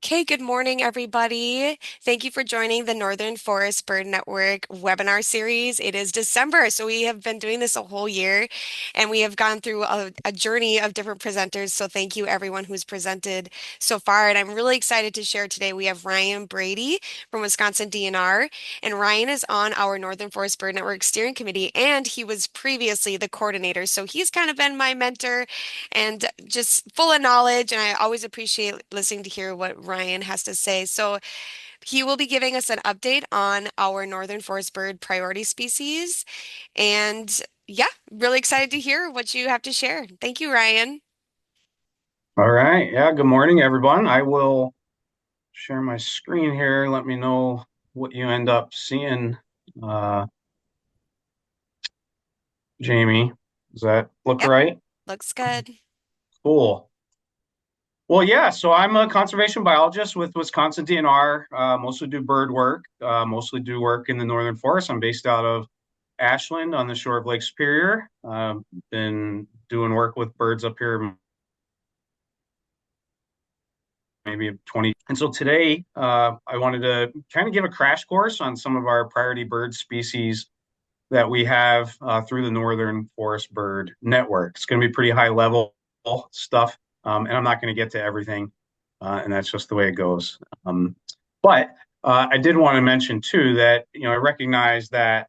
Okay, good morning, everybody. Thank you for joining the Northern Forest Bird Network webinar series. It is December, so we have been doing this a whole year, and we have gone through a journey of different presenters. So thank you, everyone who's presented so far. And I'm really excited to share today. We have Ryan Brady from Wisconsin DNR, and Ryan is on our Northern Forest Bird Network steering committee, and he was previously the coordinator. So he's kind of been my mentor and just full of knowledge. And I always appreciate listening to hear what Ryan has to say. So he will be giving us an update on our Northern Forest bird priority species. And yeah, really excited to hear what you have to share. Thank you, Ryan. All right. Yeah. Good morning, everyone. I will share my screen here. Let me know what you end up seeing, uh, Jamie. Does that look Yep, right? looks good. Cool. Well, yeah. So I'm a conservation biologist with Wisconsin DNR. Mostly do bird work. Mostly do work in the northern forest. I'm based out of Ashland on the shore of Lake Superior. Been doing work with birds up here maybe 20. And so today, I wanted to kind of give a crash course on some of our priority bird species that we have through the Northern Forest Bird Network. It's going to be pretty high level stuff, and I'm not going to get to everything, and that's just the way it goes. But I did want to mention too that I recognize that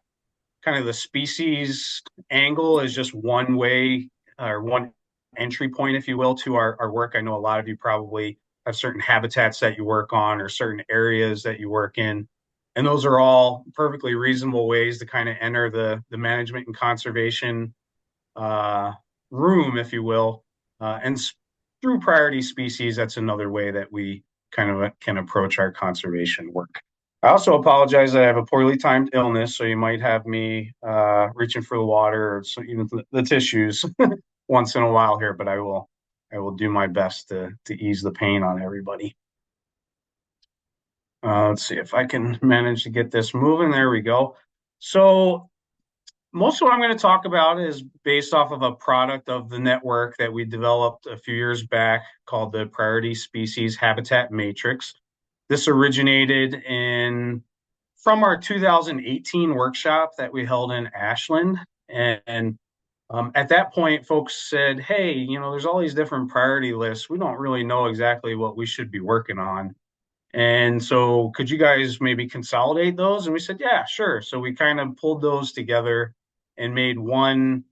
kind of the species angle is just one way or one entry point, if you will, to our work. I know a lot of you probably have certain habitats that you work on or certain areas that you work in. And those are all perfectly reasonable ways to kind of enter the management and conservation uh, room, if you will. And through priority species, that's another way that we kind of can approach our conservation work. I also apologize that I have a poorly timed illness, so you might have me reaching for the water or so, even the tissues once in a while here, but I will do my best to ease the pain on everybody. Let's see if I can manage to get this moving. There we go. So most of what I'm going to talk about is based off of a product of the network that we developed a few years back called the Priority Species Habitat Matrix. This originated in from our 2018 workshop that we held in Ashland. And at that point, folks said, hey, there's all these different priority lists. We don't really know exactly what we should be working on. And so could you guys maybe consolidate those? And we said, yeah, sure. So we kind of pulled those together and made one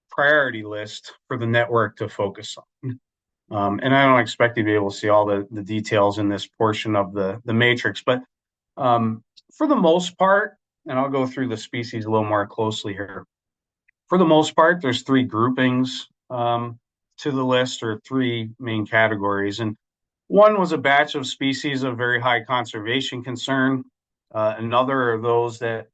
priority list for the network to focus on. And I don't expect you to be able to see all the details in this portion of the matrix, but for the most part, and I'll go through the species a little more closely here. For the most part, there's three groupings to the list or three main categories. And one was a batch of species of very high conservation concern. Another of those that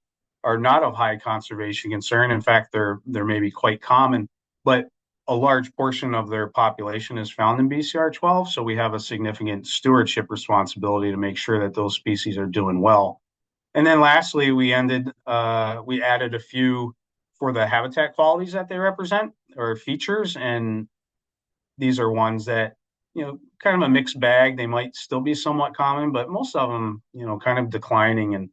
are not of high conservation concern. In fact, they're maybe quite common, but a large portion of their population is found in BCR 12. So we have a significant stewardship responsibility to make sure that those species are doing well. And then lastly, we added a few for the habitat qualities that they represent or features. And these are ones that, kind of a mixed bag. They might still be somewhat common, but most of them, kind of declining and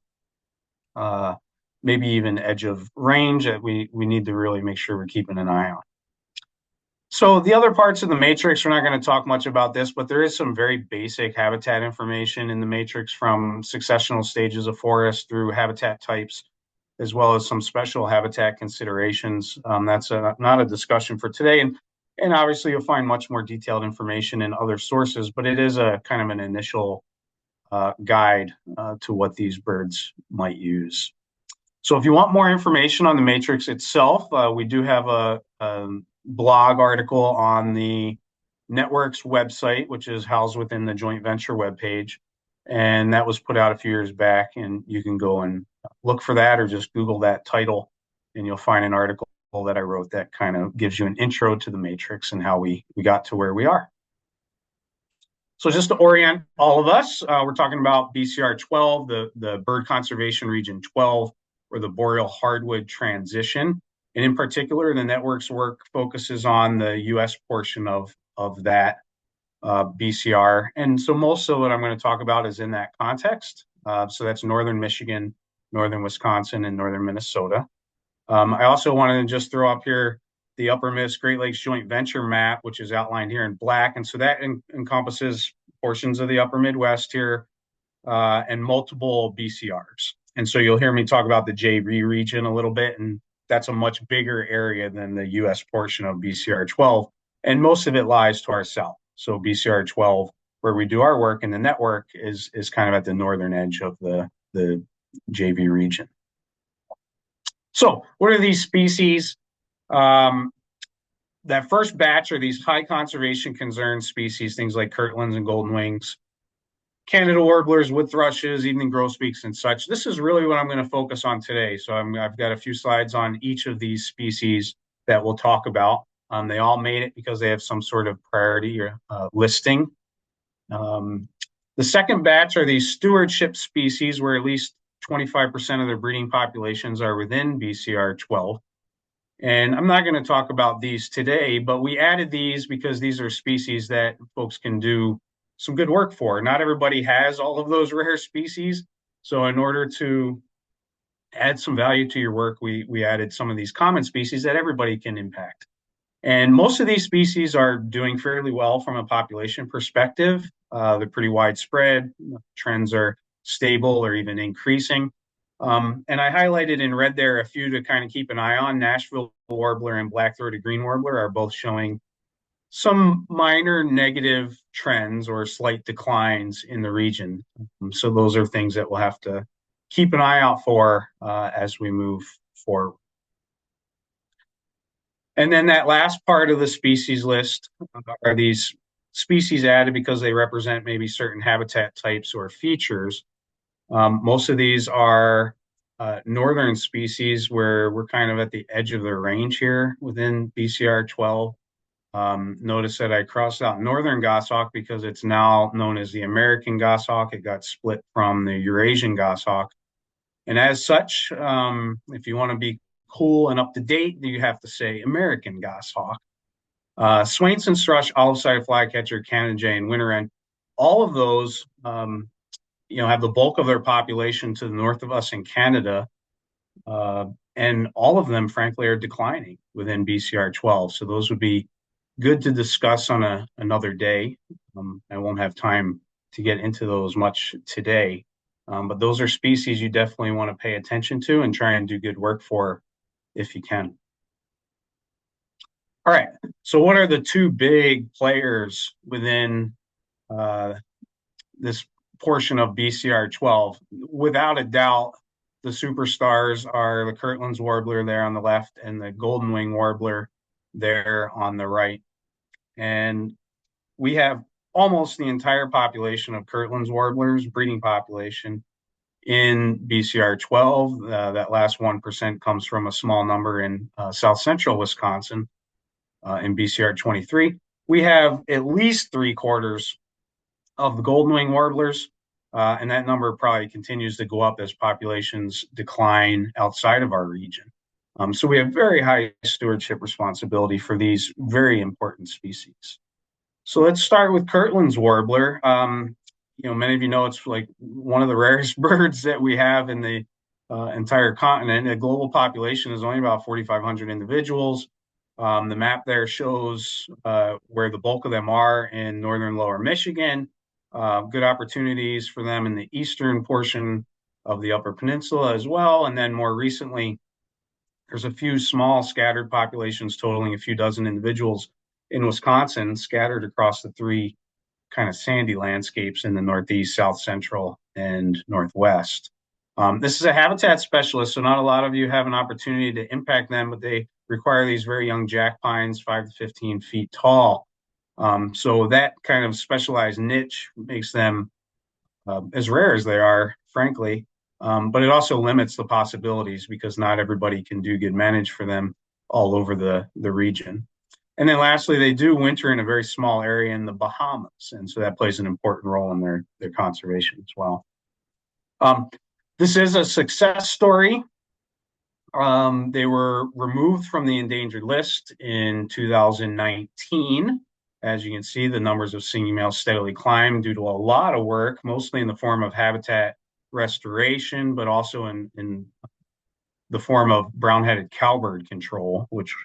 uh, maybe even edge of range that we need to really make sure we're keeping an eye on. So the other parts of the matrix, we're not going to talk much about this, but there is some very basic habitat information in the matrix from successional stages of forest through habitat types, as well as some special habitat considerations. That's not a discussion for today. And obviously you'll find much more detailed information in other sources, but it is a kind of an initial guide to what these birds might use. So if you want more information on the matrix itself, we do have a blog article on the network's website, which is housed within the joint venture webpage. And that was put out a few years back, and you can go and look for that or just Google that title, and you'll find an article that I wrote that kind of gives you an intro to the matrix and how we got to where we are. So just to orient all of us, we're talking about BCR 12, the Bird Conservation Region 12, or the boreal hardwood transition. And in particular, the network's work focuses on the U.S. portion of that. BCR. And so most of what I'm going to talk about is in that context. So that's northern Michigan, northern Wisconsin, and northern Minnesota. I also wanted to just throw up here the Upper Miss Great Lakes Joint Venture map, which is outlined here in black. And so that encompasses portions of the Upper Midwest here and multiple BCRs. And so you'll hear me talk about the JV region a little bit, and that's a much bigger area than the US portion of BCR 12. And most of it lies to our south. So BCR 12, where we do our work in the network, is kind of at the northern edge of the JV region. So, what are these species? Um, that first batch are these high conservation concern species, things like Kirtlands and golden wings, Canada warblers, wood thrushes, evening grosbeaks, and such. This is really what I'm going to focus on today. So I've got a few slides on each of these species that we'll talk about. They all made it because they have some sort of priority or listing. Um, the second batch are these stewardship species where at least 25% of their breeding populations are within BCR 12. And I'm not going to talk about these today, but we added these because these are species that folks can do some good work for. Not everybody has all of those rare species. So in order to add some value to your work, we added some of these common species that everybody can impact. And most of these species are doing fairly well from a population perspective. They're pretty widespread. Trends are stable or even increasing. And I highlighted in red there a few to kind of keep an eye on. Nashville warbler and black-throated green warbler are both showing some minor negative trends or slight declines in the region. So those are things that we'll have to keep an eye out for as we move forward. And then that last part of the species list are these species added because they represent maybe certain habitat types or features. Most of these are northern species where we're kind of at the edge of their range here within BCR 12. Notice that I crossed out northern goshawk because it's now known as the American goshawk. It got split from the Eurasian goshawk. And as such, if you want to be cool and up to date, you have to say American goshawk. Swainson's thrush, olive-sided flycatcher, Canada jay, and winter wren, all of those have the bulk of their population to the north of us in Canada, and all of them, frankly, are declining within BCR 12. So those would be good to discuss on another day. I won't have time to get into those much today, but those are species you definitely want to pay attention to and try and do good work for if you can. All right, so what are the two big players within this portion of BCR 12? Without a doubt, the superstars are the Kirtland's warbler there on the left and the golden wing warbler there on the right. And we have almost the entire population of Kirtland's warblers, breeding population, in BCR 12. That last 1% comes from a small number in south central Wisconsin in BCR 23. We have at least 3/4 of the golden wing warblers, and that number probably continues to go up as populations decline outside of our region. So we have very high stewardship responsibility for these very important species. So let's start with Kirtland's warbler. Many of you know it's like one of the rarest birds that we have in the entire continent. The global population is only about 4,500 individuals. The map there shows where the bulk of them are in northern lower Michigan. Good opportunities for them in the eastern portion of the Upper Peninsula as well. And then more recently, there's a few small scattered populations totaling a few dozen individuals in Wisconsin scattered across the three kind of sandy landscapes in the Northeast, South Central, and Northwest. This is a habitat specialist, so not a lot of you have an opportunity to impact them, but they require these very young jack pines, 5 to 15 feet tall. So that kind of specialized niche makes them as rare as they are, frankly, but it also limits the possibilities because not everybody can do good manage for them all over the region. And then lastly, they do winter in a very small area in the Bahamas, and so that plays an important role in their conservation as well. This is a success story. They were removed from the endangered list in 2019 As you can see, the numbers of singing males steadily climb due to a lot of work, mostly in the form of habitat restoration, but also in the form of brown-headed cowbird control, which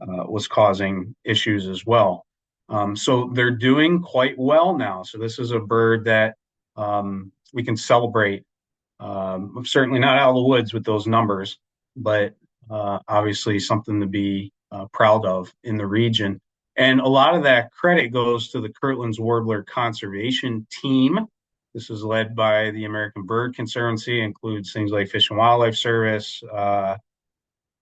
was causing issues as well. So they're doing quite well now. So this is a bird that we can celebrate. Certainly not out of the woods with those numbers, but obviously something to be proud of in the region. And a lot of that credit goes to the Kirtland's Warbler conservation team. This is led by the American Bird Conservancy, includes things like Fish and Wildlife Service,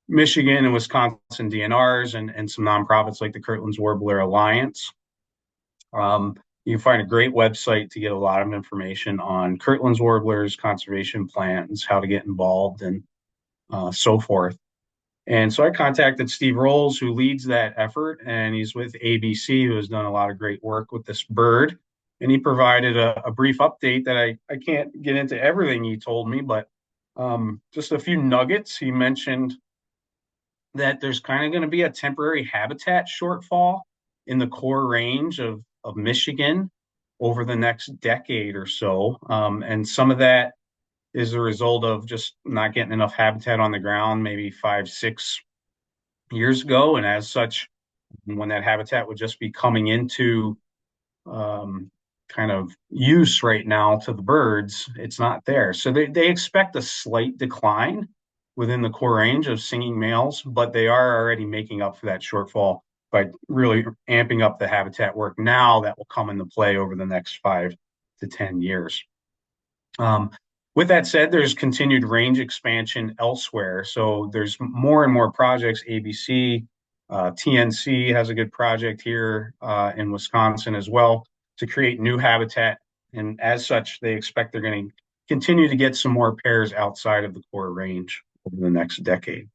Michigan and Wisconsin DNRs, and some nonprofits like the Kirtland's Warbler Alliance. You can find a great website to get a lot of information on Kirtland's warblers, conservation plans, how to get involved, and so forth. And so I contacted Steve Rolls, who leads that effort, and he's with ABC, who has done a lot of great work with this bird. And he provided a brief update that I can't get into everything he told me, but just a few nuggets. He mentioned that there's kind of going to be a temporary habitat shortfall in the core range of Michigan over the next decade or so. And some of that is a result of just not getting enough habitat on the ground, maybe 5, 6 years ago. And as such, when that habitat would just be coming into kind of use right now to the birds, it's not there. So they expect a slight decline within the core range of singing males, but they are already making up for that shortfall by really amping up the habitat work now that will come into play over the next 5 to 10 years. With that said, there's continued range expansion elsewhere. So there's more and more projects. ABC, TNC has a good project here in Wisconsin as well to create new habitat. And as such, they expect they're going to continue to get some more pairs outside of the core range over the next decade.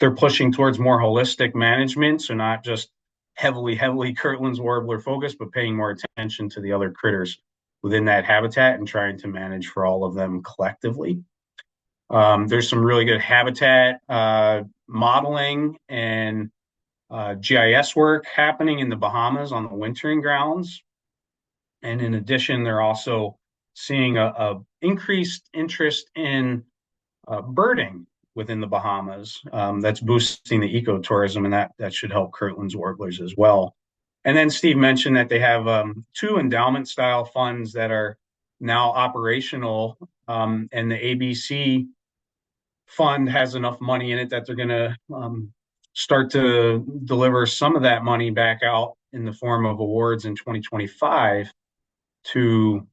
They're pushing towards more holistic management, so not just heavily Kirtland's warbler focused, but paying more attention to the other critters within that habitat and trying to manage for all of them collectively. There's some really good habitat modeling and GIS work happening in the Bahamas on the wintering grounds. And in addition, they're also seeing a increased interest in birding within the Bahamas. That's boosting the ecotourism, and that should help Kirtland's warblers as well. And then Steve mentioned that they have 2 endowment style funds that are now operational, and the ABC fund has enough money in it that they're going to start to deliver some of that money back out in the form of awards in 2025 to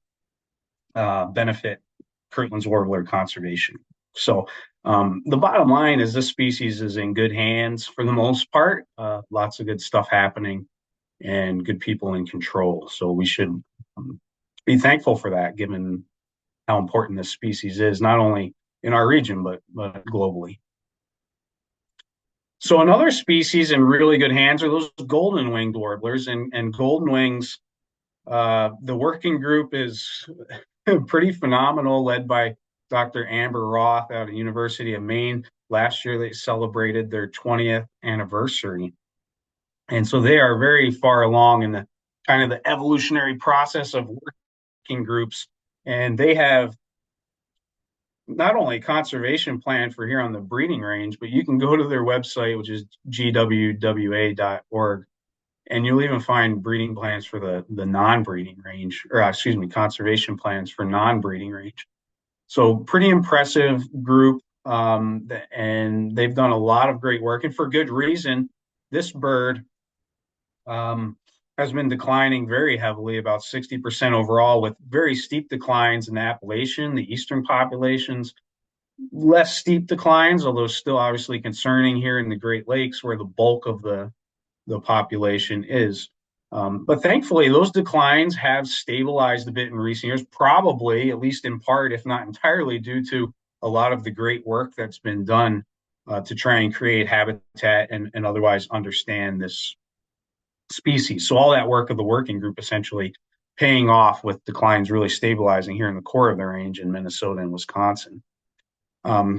benefit Kirtland's warbler conservation. So the bottom line is this species is in good hands for the most part. Lots of good stuff happening and good people in control. So we should be thankful for that, given how important this species is, not only in our region, but globally. So another species in really good hands are those golden winged warblers, and golden wings. The working group is pretty phenomenal, led by Dr. Amber Roth out of University of Maine. Last year, they celebrated their 20th anniversary. And so they are very far along in the kind of the evolutionary process of working groups. And they have not only a conservation plan for here on the breeding range, but you can go to their website, which is gwwa.org, and you'll even find breeding plans for the non-breeding range, or excuse me, conservation plans for non-breeding range. So pretty impressive group, and they've done a lot of great work, and for good reason. This bird has been declining very heavily, about 60% overall, with very steep declines in the Appalachian, the eastern populations, less steep declines, although still obviously concerning here in the Great Lakes, where the bulk of the population is. But thankfully, those declines have stabilized a bit in recent years, probably, at least in part, if not entirely, due to a lot of the great work that's been done to try and create habitat and otherwise understand this species. So all that work of the working group essentially paying off with declines really stabilizing here in the core of the range in Minnesota and Wisconsin.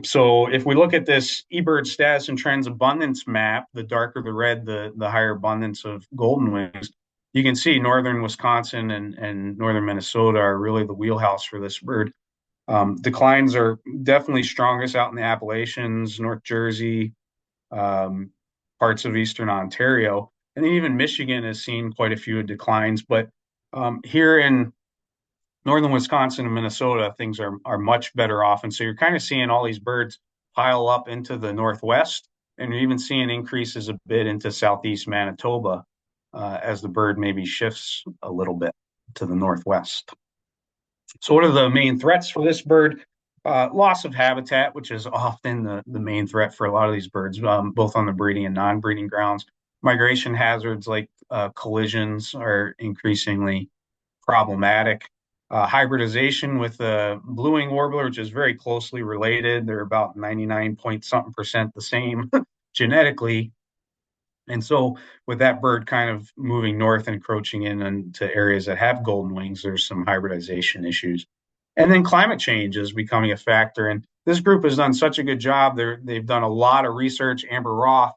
So if we look at this eBird status and trends abundance map, the darker the red, the higher abundance of golden wings. You can see northern Wisconsin and northern Minnesota are really the wheelhouse for this bird. Declines are definitely strongest out in the Appalachians, North Jersey, um, parts of eastern Ontario, and then even Michigan has seen quite a few declines. But here in northern Wisconsin and Minnesota, things are much better off. And so you're kind of seeing all these birds pile up into the northwest, and you're even seeing increases a bit into southeast Manitoba as the bird maybe shifts a little bit to the northwest. So, what are the main threats for this bird? Loss of habitat, which is often the main threat for a lot of these birds, both on the breeding and non-breeding grounds. Migration hazards like collisions are increasingly problematic. Hybridization with the blue-winged warbler, which is very closely related. They're about 99 point something percent the same genetically. And so, with that bird kind of moving north and encroaching in into areas that have golden wings, there's some hybridization issues. And then climate change is becoming a factor. And this group has done such a good job. They've done a lot of research. Amber Roth,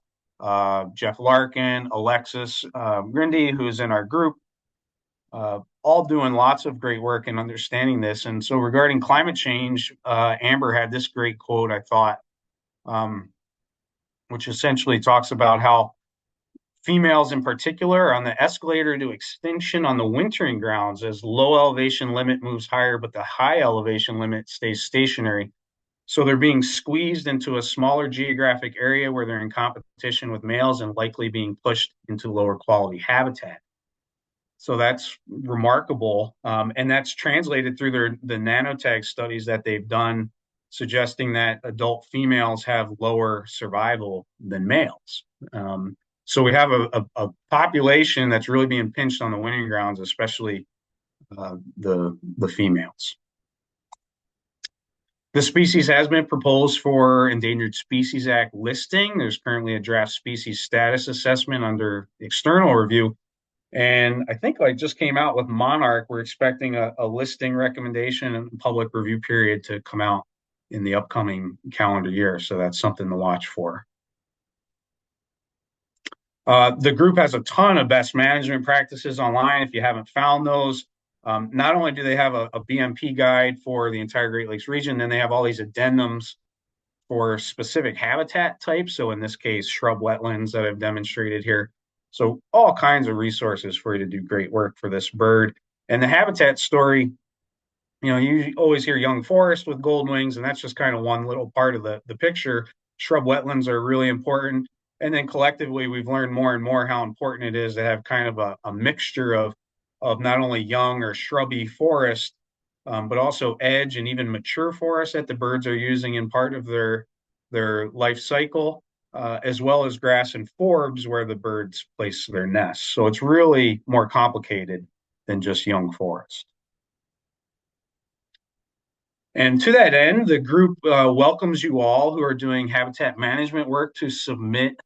Jeff Larkin, Alexis Grindy, who's in our group, all doing lots of great work in understanding this. And so, regarding climate change, Amber had this great quote, I thought, um, which essentially talks about how females in particular are on the escalator to extinction on the wintering grounds as low elevation limit moves higher, but the high elevation limit stays stationary. So they're being squeezed into a smaller geographic area where they're in competition with males and likely being pushed into lower quality habitat. So that's remarkable. And that's translated through the nanotag studies that they've done, suggesting that adult females have lower survival than males. So we have a population that's really being pinched on the winter grounds, especially the females. The species has been proposed for Endangered Species Act listing. There's currently a draft species status assessment under external review. And I think I just came out with Monarch. We're expecting a listing recommendation and public review period to come out in the upcoming calendar year. So that's something to watch for. The group has a ton of best management practices online. If you haven't found those, not only do they have a BMP guide for the entire Great Lakes region, then they have all these addendums for specific habitat types. So in this case, shrub wetlands that I've demonstrated here. So all kinds of resources for you to do great work for this bird. And the habitat story, you always hear young forest with golden wings, and that's just kind of one little part of the picture. Shrub wetlands are really important. And then collectively, we've learned more and more how important it is to have kind of a mixture of not only young or shrubby forest, but also edge and even mature forest that the birds are using in part of their life cycle, as well as grass and forbs where the birds place their nests. So it's really more complicated than just young forest. And to that end, the group welcomes you all who are doing habitat management work to submit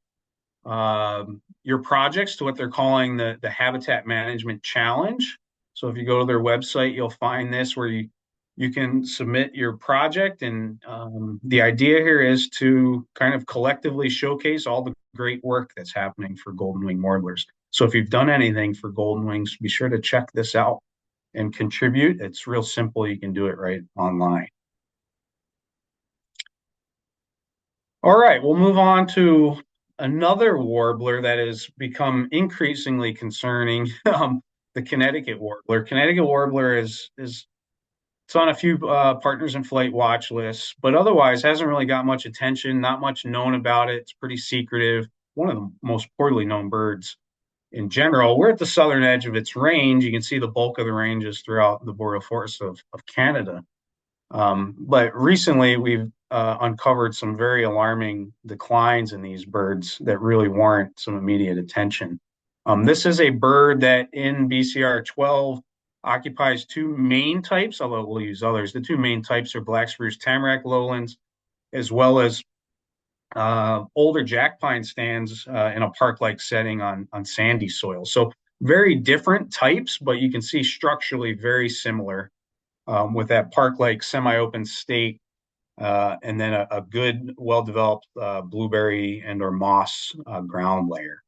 your projects to what they're calling the Habitat Management Challenge. So if you go to their website, you'll find this where you can submit your project. And the idea here is to kind of collectively showcase all the great work that's happening for golden wing warblers. So if you've done anything for golden wings, be sure to check this out and contribute. It's real simple. You can do it right online. All right, we'll move on to another warbler that has become increasingly concerning, the Connecticut Warbler. Connecticut Warbler is it's on a few partners in flight watch lists, but otherwise hasn't really got much attention, not much known about it. It's pretty secretive, one of the most poorly known birds in general. We're at the southern edge of its range. You can see the bulk of the ranges throughout the boreal forests of Canada. But recently, we've uncovered some very alarming declines in these birds that really warrant some immediate attention. This is a bird that in BCR 12 occupies two main types, although we'll use others. The two main types are black spruce tamarack lowlands, as well as older jack pine stands in a park-like setting on sandy soil. So very different types, but you can see structurally very similar with that park-like semi-open state and then a good, well-developed blueberry and or moss ground layer.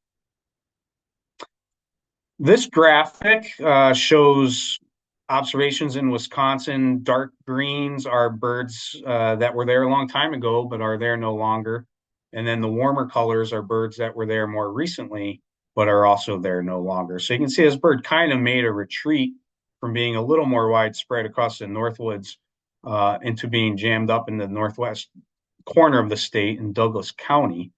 This graphic shows observations in Wisconsin. Dark greens are birds that were there a long time ago, but are there no longer. And then the warmer colors are birds that were there more recently, but are also there no longer. So you can see this bird kind of made a retreat from being a little more widespread across the Northwoods into being jammed up in the northwest corner of the state in Douglas County.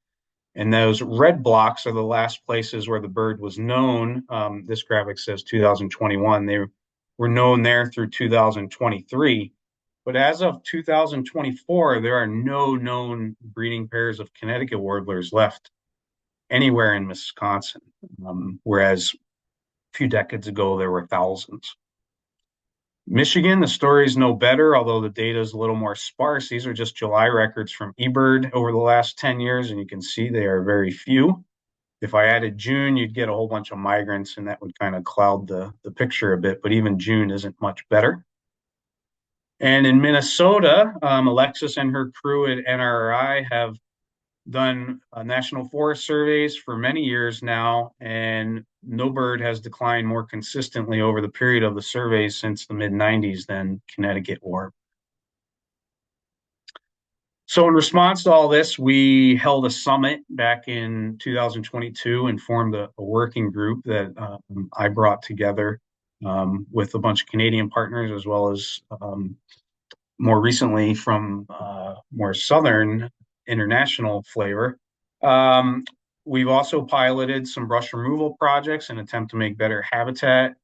And those red blocks are the last places where the bird was known. This graphic says 2021. They were known there through 2023. But as of 2024, there are no known breeding pairs of Connecticut warblers left anywhere in Wisconsin, whereas a few decades ago, there were thousands. Michigan, the story is no better, although the data is a little more sparse. These are just July records from eBird over the last 10 years, and you can see they are very few. If I added June, you'd get a whole bunch of migrants, and that would kind of cloud the picture a bit, but even June isn't much better. And in Minnesota, Alexis and her crew at NRI have done national forest surveys for many years now, and no bird has declined more consistently over the period of the surveys since the mid 90s than Connecticut Warbler. So in response to all this, we held a summit back in 2022 and formed a working group that I brought together with a bunch of Canadian partners, as well as more recently from more southern international flavor. We've also piloted some brush removal projects in an attempt to make better habitat.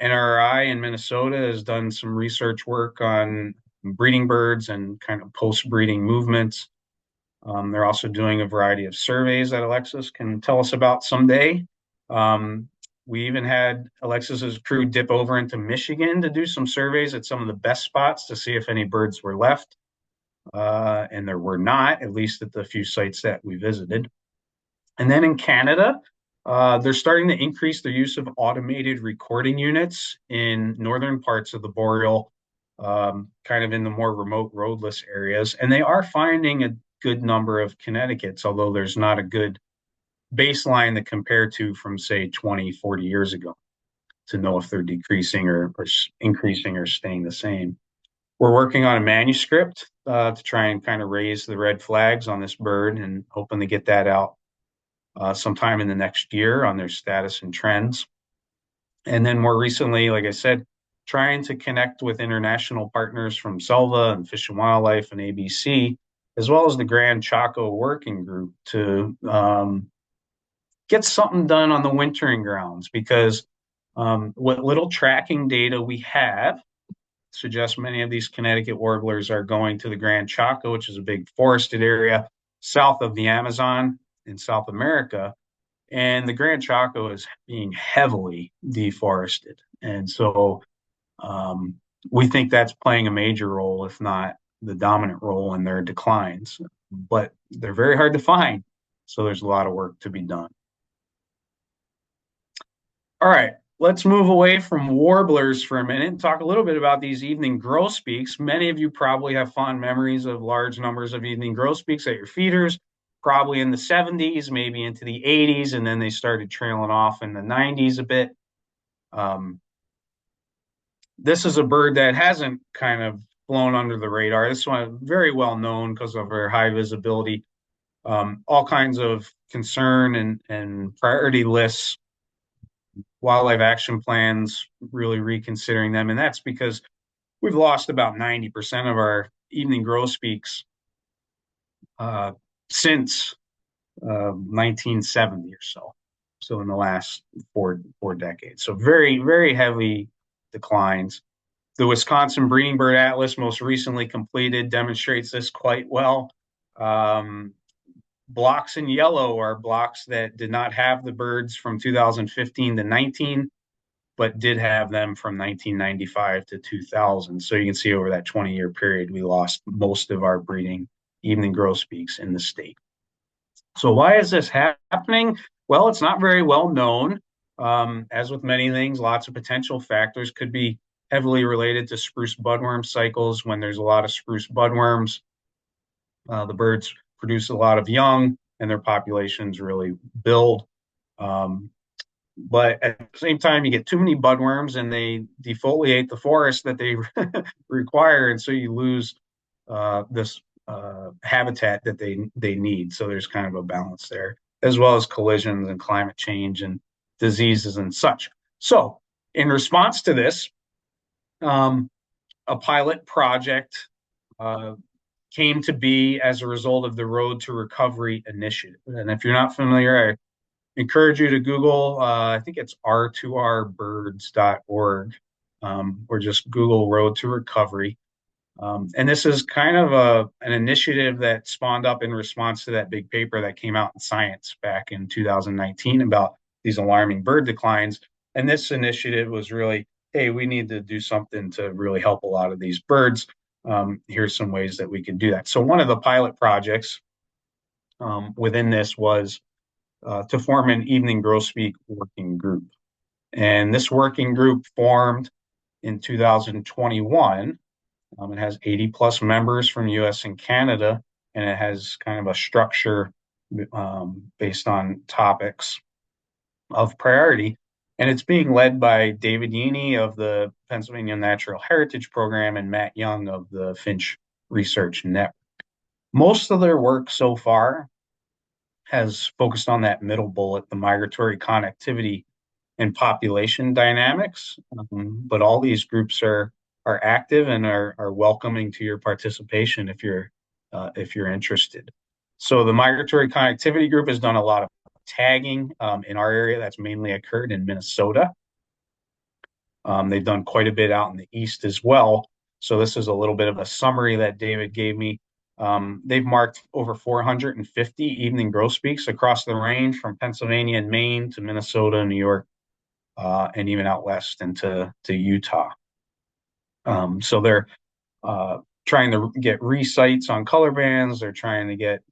NRI in Minnesota has done some research work on breeding birds and kind of post-breeding movements. They're also doing a variety of surveys that Alexis can tell us about someday. We even had Alexis's crew dip over into Michigan to do some surveys at some of the best spots to see if any birds were left. And there were not, at least at the few sites that we visited. And then in Canada, they're starting to increase their use of automated recording units in northern parts of the boreal, kind of in the more remote roadless areas. And they are finding a good number of Connecticut's, although there's not a good baseline to compare to from, say, 20, 40 years ago to know if they're decreasing or increasing or staying the same. We're working on a manuscript to try and kind of raise the red flags on this bird and hoping to get that out sometime in the next year on their status and trends. And then more recently, like I said, trying to connect with international partners from Selva and Fish and Wildlife and ABC, as well as the Grand Chaco Working Group to get something done on the wintering grounds, because what little tracking data we have suggests many of these Connecticut warblers are going to the Grand Chaco, which is a big forested area south of the Amazon in South America. And the Grand Chaco is being heavily deforested. And so we think that's playing a major role, if not the dominant role, in their declines. But they're very hard to find. So there's a lot of work to be done. All right, let's move away from warblers for a minute and talk a little bit about these evening grosbeaks. Many of you probably have fond memories of large numbers of evening grosbeaks at your feeders, probably in the 70s, maybe into the 80s, and then they started trailing off in the 90s a bit. This is a bird that hasn't kind of flown under the radar. This one is very well known because of her high visibility. All kinds of concern and priority lists, wildlife action plans, really reconsidering them. And that's because we've lost about 90% of our evening grosbeaks since 1970 or so. So in the last four decades. So very, very heavy declines. The Wisconsin Breeding Bird Atlas, most recently completed, demonstrates this quite well. Blocks in yellow are blocks that did not have the birds from 2015 to 19, but did have them from 1995 to 2000. So you can see over that 20-year period, we lost most of our breeding evening grosbeaks in the state. So why is this happening? Well, it's not very well known. As with many things, lots of potential factors. Could be heavily related to spruce budworm cycles. When there's a lot of spruce budworms, The birds produce a lot of young, and their populations really build. Um, but at the same time, you get too many budworms, and they defoliate the forest that they require, and so you lose this habitat that they need. So there's kind of a balance there, as well as collisions and climate change and diseases and such. So, in response to this, um, a pilot project uh, came to be as a result of the Road to Recovery initiative. And if you're not familiar, I encourage you to Google, I think it's r2rbirds.org, or just Google Road to Recovery. And this is kind of an initiative that spawned up in response to that big paper that came out in Science back in 2019 about these alarming bird declines. And this initiative was really, hey, we need to do something to really help a lot of these birds. Here's some ways that we can do that. So one of the pilot projects within this was to form an evening grosbeak working group. And this working group formed in 2021. It has 80 plus members from US and Canada, and it has kind of a structure based on topics of priority. And it's being led by David Yeaney of the Pennsylvania Natural Heritage Program and Matt Young of the Finch Research Network. Most of their work so far has focused on that middle bullet, the migratory connectivity and population dynamics. But all these groups are active and are welcoming to your participation if you're interested. So the migratory connectivity group has done a lot of tagging in our area. That's mainly occurred in Minnesota. They've done quite a bit out in the east as well. So this is a little bit of a summary that David gave me. They've marked over 450 evening grosbeaks across the range from Pennsylvania and Maine to Minnesota, New York, and even out west into Utah. So they're trying to get resites on color bands. They're trying to get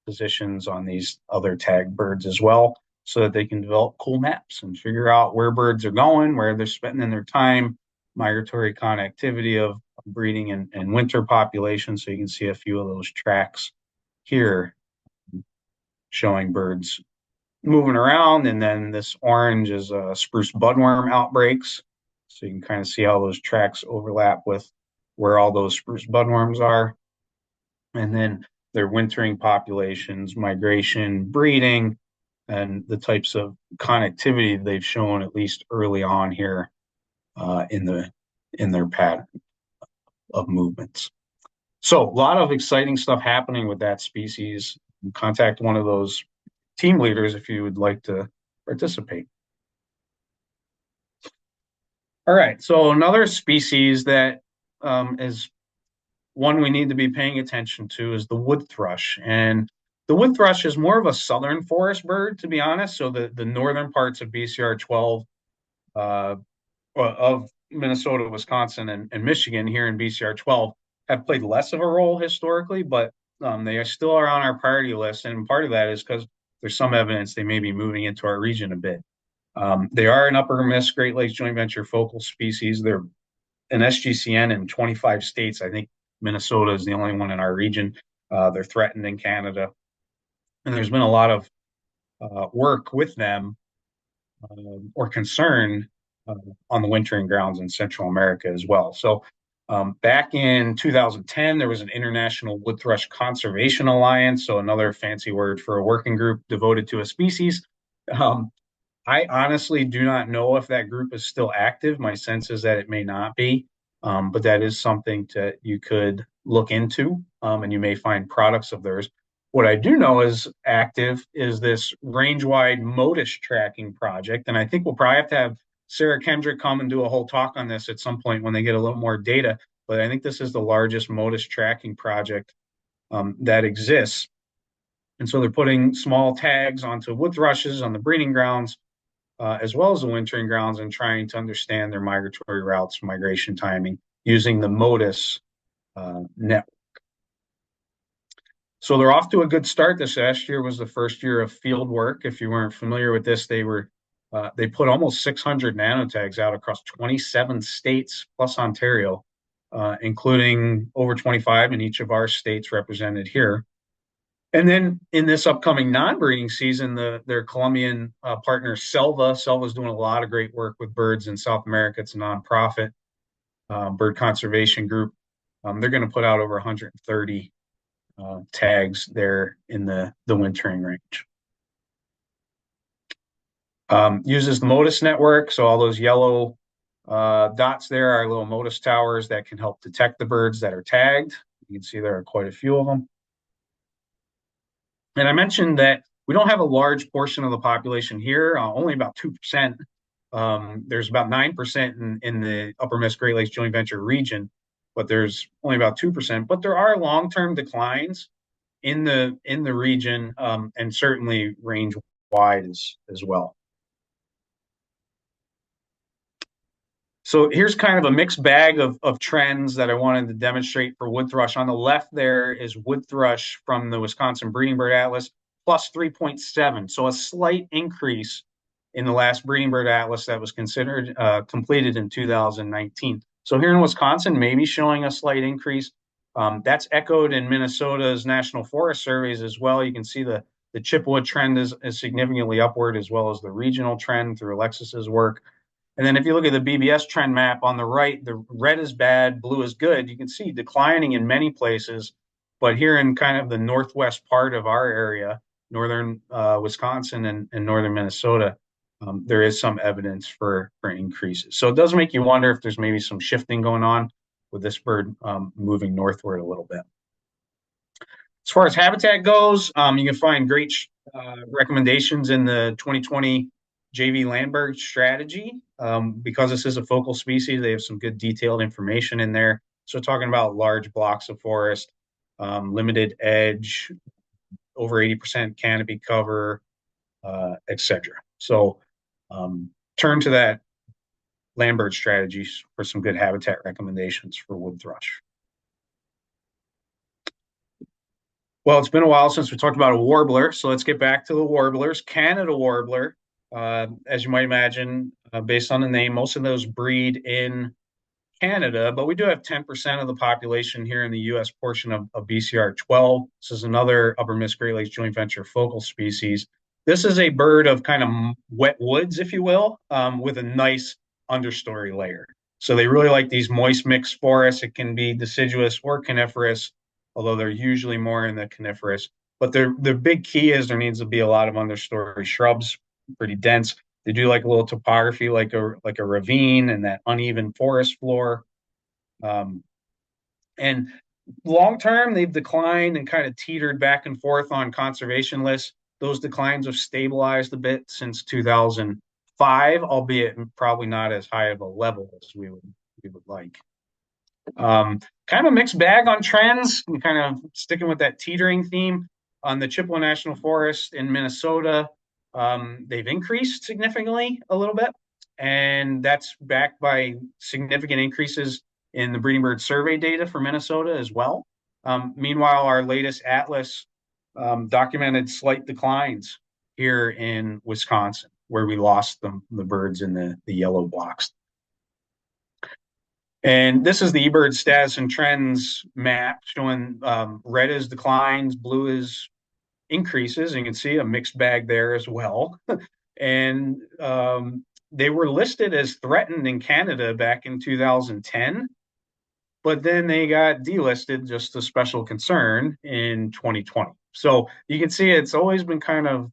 positions on these other tag birds as well so that they can develop cool maps and figure out where birds are going, where they're spending their time, migratory connectivity of breeding and winter populations. So you can see a few of those tracks here showing birds moving around. And then this orange is spruce budworm outbreaks. So you can kind of see how those tracks overlap with where all those spruce budworms are. And then their wintering populations, migration, breeding, and the types of connectivity they've shown at least early on here in their pattern of movements. So a lot of exciting stuff happening with that species. Contact one of those team leaders if you would like to participate. All right, so another species that is one we need to be paying attention to is the wood thrush. And the wood thrush is more of a southern forest bird, to be honest. So the northern parts of BCR 12 uh, of Minnesota, Wisconsin, and Michigan here in BCR 12 have played less of a role historically, but they are still are on our priority list. And part of that is because there's some evidence they may be moving into our region a bit. They are an upper Miss Great Lakes Joint Venture focal species. They're an SGCN in 25 states. I think Minnesota is the only one in our region. They're threatened in Canada. And there's been a lot of work with them or concern uh, on the wintering grounds in Central America as well. So back in 2010, there was an International Wood Thrush Conservation Alliance, so another fancy word for a working group devoted to a species. Um, I honestly do not know if that group is still active. My sense is that it may not be, but that is something that you could look into, and you may find products of theirs. What I do know is active is this range-wide MODIS tracking project, and I think we'll probably have to have Sarah Kendrick come and do a whole talk on this at some point when they get a little more data. But I think this is the largest MODIS tracking project that exists. And so they're putting small tags onto wood thrushes on the breeding grounds as well as the wintering grounds and trying to understand their migratory routes, migration timing using the MODIS network. So they're off to a good start. This last year was the first year of field work. If you weren't familiar with this, they put almost 600 nanotags out across 27 states plus Ontario including over 25 in each of our states represented here. And then in this upcoming non-breeding season, their Colombian partner Selva's doing a lot of great work with birds in South America. It's a nonprofit bird conservation group. They're going to put out over 130 tags there in the wintering range. Uses the MODIS network, so all those yellow dots there are little MODIS towers that can help detect the birds that are tagged. You can see there are quite a few of them. And I mentioned that we don't have a large portion of the population here, only about 2%. There's about 9% in the Upper Miss Great Lakes Joint Venture region, but there's only about 2%. But there are long-term declines in the region, and certainly range wide as well. So here's kind of a mixed bag of trends that I wanted to demonstrate for wood thrush. On the left there is wood thrush from the Wisconsin Breeding Bird Atlas, plus 3.7. So a slight increase in the last Breeding Bird Atlas that was considered completed in 2019. So here in Wisconsin, maybe showing a slight increase. That's echoed in Minnesota's National Forest surveys as well. You can see the chipwood trend is significantly upward, as well as the regional trend through Alexis's work. And then if you look at the BBS trend map on the right, the red is bad, blue is good. You can see declining in many places, but here in kind of the northwest part of our area, northern Wisconsin and northern Minnesota, there is some evidence for increases. So it does make you wonder if there's maybe some shifting going on with this bird moving northward a little bit. As far as habitat goes, you can find great recommendations in the 2020 JV Landberg strategy. Because this is a focal species, they have some good detailed information in there. So talking about large blocks of forest, limited edge, over 80% canopy cover, etc. So turn to that Landberg strategy for some good habitat recommendations for wood thrush. Well, it's been a while since we talked about a warbler, so let's get back to the warblers. Canada warbler, as you might imagine, based on the name, most of those breed in Canada, but we do have 10% of the population here in the U.S. portion of BCR 12. This is another Upper Miss Great Lakes Joint Venture focal species. This is a bird of kind of wet woods, if you will, with a nice understory layer. So they really like these moist mixed forests. It can be deciduous or coniferous, although they're usually more in the coniferous. But the big key is there needs to be a lot of understory shrubs, pretty dense. They do like a little topography, like a ravine and that uneven forest floor. And long term, they've declined and kind of teetered back and forth on conservation lists. Those declines have stabilized a bit since 2005, albeit probably not as high of a level as we would like. Kind of a mixed bag on trends, and kind of sticking with that teetering theme. On the Chippewa National Forest in Minnesota, they've increased significantly a little bit, and that's backed by significant increases in the breeding bird survey data for Minnesota as well. Meanwhile, our latest atlas documented slight declines here in Wisconsin, where we lost the birds in the yellow blocks. And this is the eBird status and trends map showing red is declines, blue is increases. And you can see a mixed bag there as well. And they were listed as threatened in Canada back in 2010, but then they got delisted, just a special concern, in 2020. So you can see it's always been kind of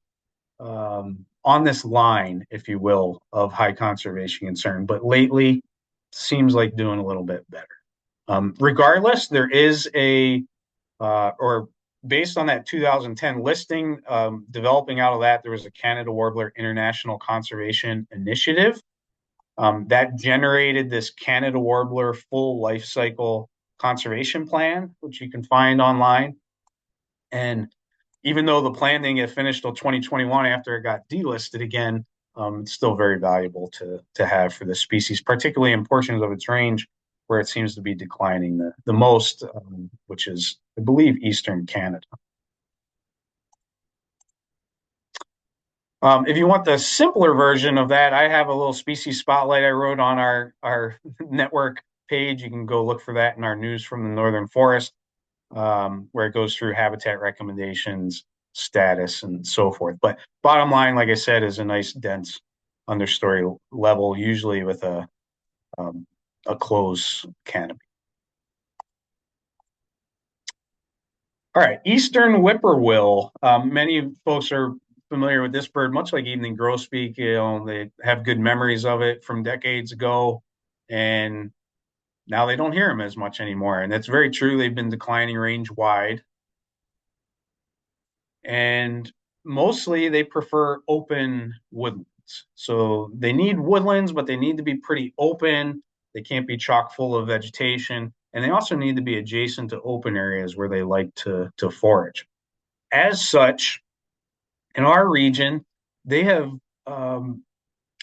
on this line, if you will, of high conservation concern. But lately, seems like doing a little bit better. Regardless, there is or based on that 2010 listing, developing out of that, there was a Canada Warbler International Conservation Initiative that generated this Canada Warbler full life cycle conservation plan, which you can find online. And even though the plan didn't get finished till 2021 after it got delisted again, it's still very valuable to have for this species, particularly in portions of its range where it seems to be declining the most, which is, I believe, eastern Canada. If you want the simpler version of that, I have a little species spotlight I wrote on our network page. You can go look for that in our news from the Northern Forest, where it goes through habitat recommendations, status, and so forth. But bottom line, like I said, is a nice dense understory level, usually with um, a closed canopy. All right, Eastern whippoorwill. Many folks are familiar with this bird, much like evening grosbeak. They have good memories of it from decades ago, and now they don't hear them as much anymore. And that's very true. They've been declining range wide, and mostly they prefer open woodlands. So they need woodlands, but they need to be pretty open. They can't be chock full of vegetation, and they also need to be adjacent to open areas where they like to forage. As such, in our region, they have um,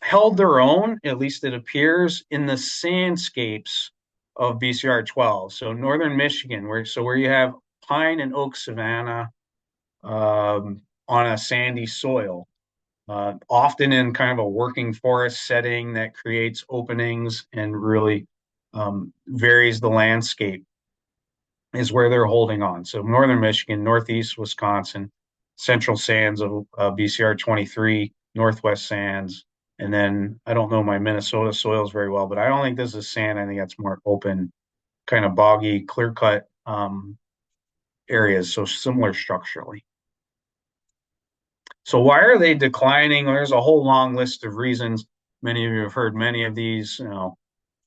held their own, at least it appears, in the sandscapes of BCR 12. So northern Michigan, where you have pine and oak savanna on a sandy soil, often in kind of a working forest setting that creates openings and really varies the landscape, is where they're holding on. So northern Michigan, northeast Wisconsin, central sands of BCR 23, northwest sands, and then I don't know my Minnesota soils very well, but I don't think this is sand. I think that's more open, kind of boggy, clear cut areas. So similar structurally. So why are they declining? There's a whole long list of reasons. Many of you have heard many of these.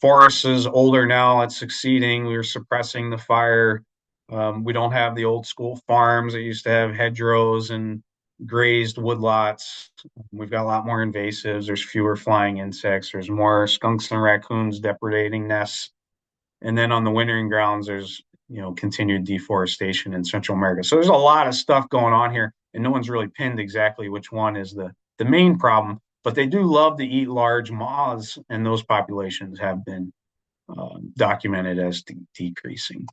Forest is older now, it's succeeding. We're suppressing the fire. We don't have the old school farms that used to have hedgerows and grazed woodlots. We've got a lot more invasives. There's fewer flying insects. There's more skunks and raccoons depredating nests. And then on the wintering grounds, there's continued deforestation in Central America. So there's a lot of stuff going on here, and no one's really pinned exactly which one is the main problem. But they do love to eat large moths, and those populations have been documented as decreasing.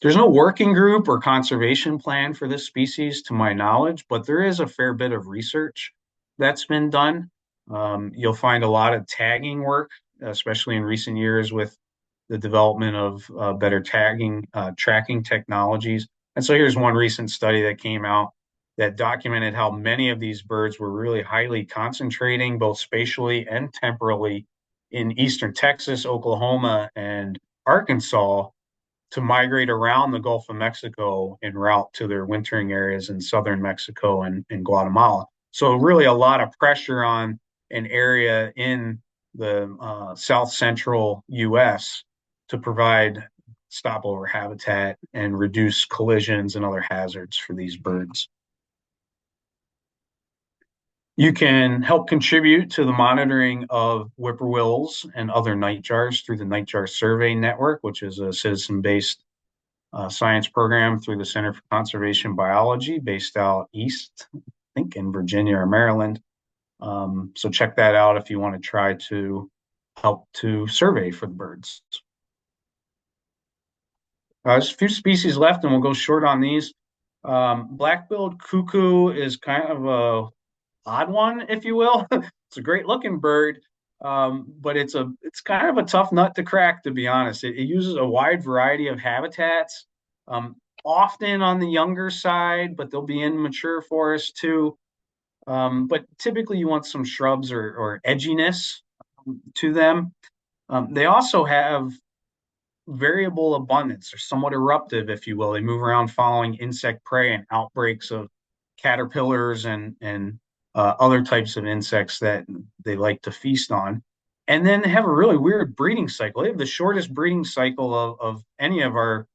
There's no working group or conservation plan for this species, to my knowledge, but there is a fair bit of research that's been done. You'll find a lot of tagging work, especially in recent years with the development of better tagging, tracking technologies. And so here's one recent study that came out that documented how many of these birds were really highly concentrating, both spatially and temporally, in eastern Texas, Oklahoma, and Arkansas, to migrate around the Gulf of Mexico en route to their wintering areas in southern Mexico and Guatemala. So really a lot of pressure on an area in the south central U.S. to provide stopover habitat and reduce collisions and other hazards for these birds. You can help contribute to the monitoring of whippoorwills and other nightjars through the Nightjar Survey Network, which is a citizen-based science program through the Center for Conservation Biology based out east, I think in Virginia or Maryland. So check that out if you want to try to help to survey for the birds. There's a few species left, and we'll go short on these. Black-billed cuckoo is kind of a odd one, if you will. It's a great looking bird, but it's kind of a tough nut to crack, to be honest. It uses a wide variety of habitats, often on the younger side, but they'll be in mature forests too. But typically you want some shrubs or edginess to them. They also have variable abundance. They're somewhat eruptive, if you will. They move around following insect prey and outbreaks of caterpillars and other types of insects that they like to feast on. And then they have a really weird breeding cycle. They have the shortest breeding cycle of any of our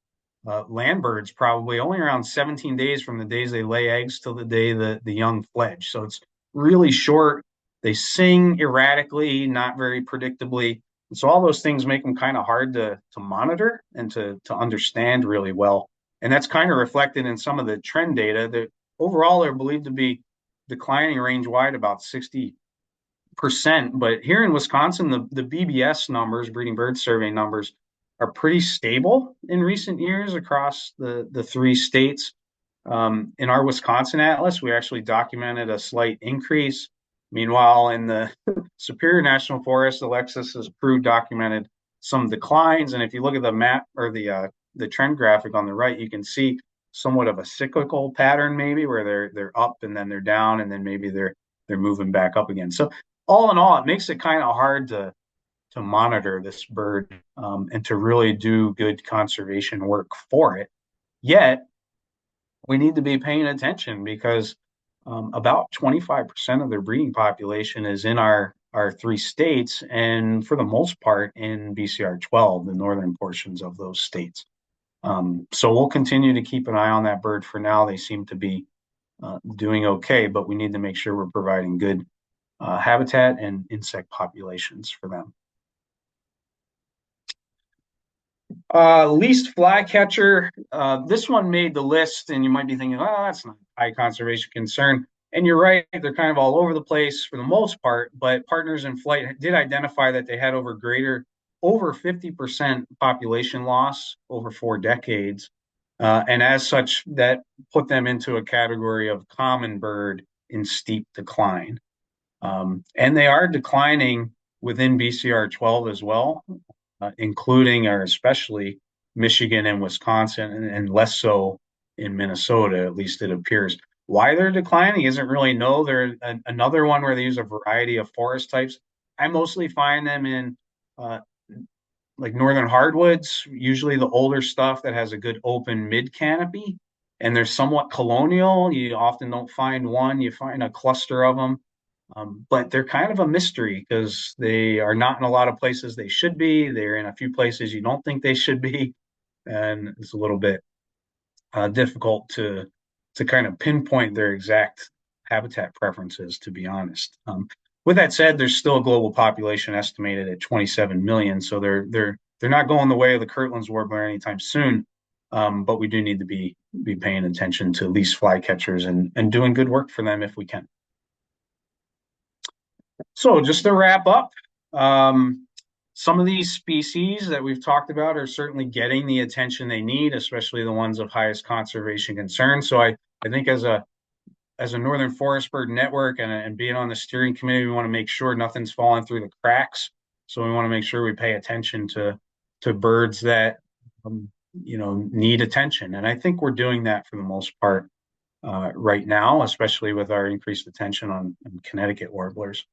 land birds, probably only around 17 days from the days they lay eggs till the day the young fledge. So it's really short. They sing erratically, not very predictably. So all those things make them kind of hard to monitor and to understand really well. And that's kind of reflected in some of the trend data that overall they're believed to be declining range wide about 60%. But here in Wisconsin, the BBS numbers, breeding bird survey numbers, are pretty stable in recent years across the three states. In our Wisconsin atlas, we actually documented a slight increase. Meanwhile, in the Superior National Forest, Alexis has documented some declines. And if you look at the map or the trend graphic on the right, you can see somewhat of a cyclical pattern, maybe where they're up and then they're down, and then maybe they're moving back up again. So all in all, it makes it kind of hard to monitor this bird and to really do good conservation work for it. Yet we need to be paying attention because about 25% of their breeding population is in our three states, and for the most part in BCR 12, the northern portions of those states. So we'll continue to keep an eye on that bird. For now, they seem to be doing okay, but we need to make sure we're providing good habitat and insect populations for them. Least flycatcher. This one made the list, and you might be thinking, "Oh, that's not a high conservation concern." And you're right; they're kind of all over the place for the most part. But Partners in Flight did identify that they had over 50% population loss over 4 decades, and as such, that put them into a category of common bird in steep decline. And they are declining within BCR 12 as well, including or especially Michigan and Wisconsin, and less so in Minnesota, at least it appears. Why they're declining isn't really known. They're another one where they use a variety of forest types. I mostly find them in uh, like northern hardwoods, usually the older stuff that has a good open mid canopy, and they're somewhat colonial. You often don't find one, you find a cluster of them. But they're kind of a mystery because they are not in a lot of places they should be. They're in a few places you don't think they should be, and it's a little bit difficult to kind of pinpoint their exact habitat preferences, to be honest. With that said, there's still a global population estimated at 27 million, so they're not going the way of the Kirtland's warbler anytime soon. But we do need to be paying attention to least flycatchers and doing good work for them if we can. So just to wrap up, um, some of these species that we've talked about are certainly getting the attention they need, especially the ones of highest conservation concern. So I think as a northern forest bird network and being on the steering committee, we want to make sure nothing's falling through the cracks. So we want to make sure we pay attention to birds that need attention, and I think we're doing that for the most part right now, especially with our increased attention on Connecticut warblers.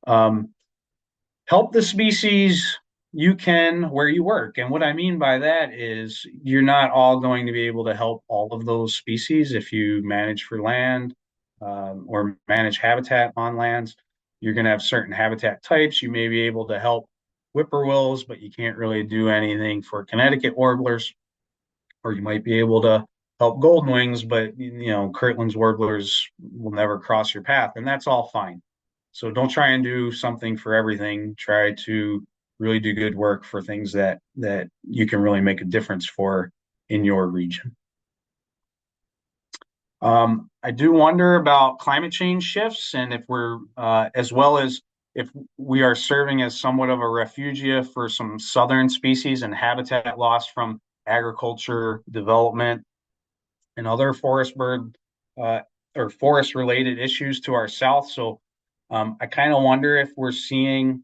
Um, Help the species you can where you work. And what I mean by that is you're not all going to be able to help all of those species if you manage for land or manage habitat on lands. You're going to have certain habitat types. You may be able to help whippoorwills, but you can't really do anything for Connecticut warblers. Or you might be able to help golden wings, but Kirtland's warblers will never cross your path, and that's all fine. So don't try and do something for everything. Try to really do good work for things that you can really make a difference for in your region. I do wonder about climate change shifts, and if we're as well as if we are serving as somewhat of a refugia for some southern species and habitat loss from agriculture, development, and other forest bird or forest related issues to our south. So I kind of wonder if we're seeing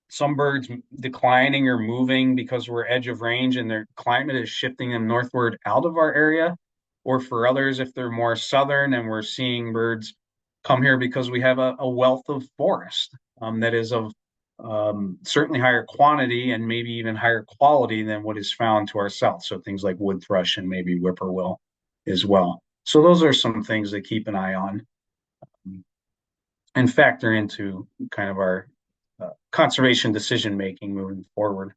some birds declining or moving because we're edge of range and their climate is shifting them northward out of our area, or for others, if they're more southern and we're seeing birds come here because we have a wealth of forest that is of certainly higher quantity and maybe even higher quality than what is found to our south. So things like wood thrush and maybe whippoorwill as well. So those are some things to keep an eye on and factor into kind of our conservation decision making moving forward.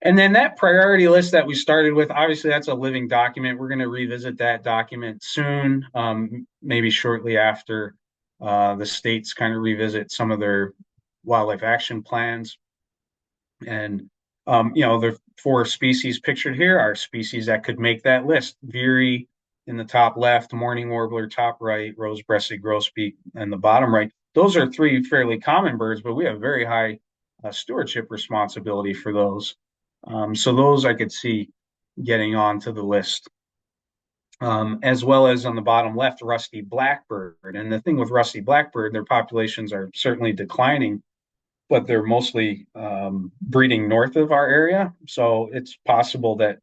And then that priority list that we started with, obviously that's a living document. We're going to revisit that document soon, maybe shortly after the states kind of revisit some of their wildlife action plans. And, the 4 species pictured here are species that could make that list. Veery in the top left, mourning warbler top right, rose-breasted grosbeak in the bottom right. Those are 3 fairly common birds, but we have very high stewardship responsibility for those. So those I could see getting onto the list. As well as on the bottom left, rusty blackbird. And the thing with rusty blackbird, their populations are certainly declining but they're mostly breeding north of our area. So it's possible that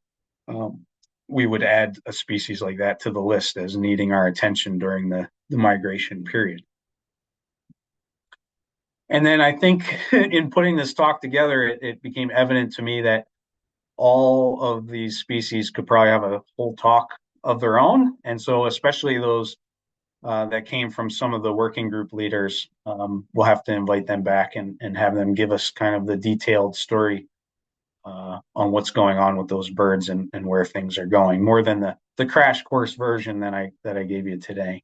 um, we would add a species like that to the list as needing our attention during the migration period. And then I think in putting this talk together, it became evident to me that all of these species could probably have a whole talk of their own. And so, especially those that came from some of the working group leaders, we'll have to invite them back and have them give us kind of the detailed story on what's going on with those birds and where things are going, more than the crash course version that I gave you today.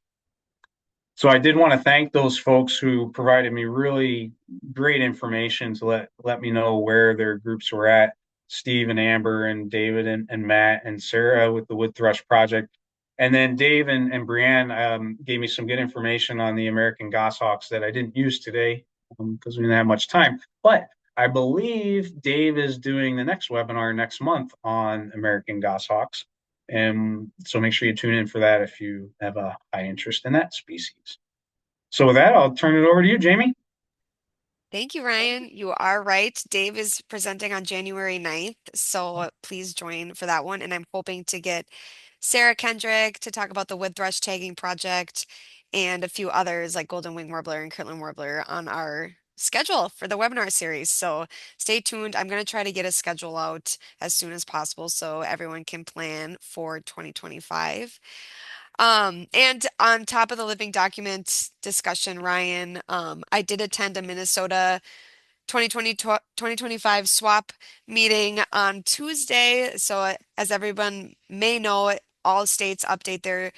So I did want to thank those folks who provided me really great information to let me know where their groups were at. Steve and Amber and David and Matt and Sarah with the Wood Thrush Project. And then Dave and Brianne gave me some good information on the American goshawks that I didn't use today because we didn't have much time. But I believe Dave is doing the next webinar next month on American goshawks. And so make sure you tune in for that if you have a high interest in that species. So with that, I'll turn it over to you, Jamie. Thank you, Ryan. You are right. Dave is presenting on January 9th, so please join for that one. And I'm hoping to get Sarah Kendrick to talk about the wood thrush tagging project and a few others like Golden Wing Warbler and Kirtland Warbler on our schedule for the webinar series. So stay tuned. I'm going to try to get a schedule out as soon as possible so everyone can plan for 2025. And on top of the living document discussion, Ryan, I did attend a Minnesota 2020 2025 swap meeting on Tuesday. So as everyone may know, all states update their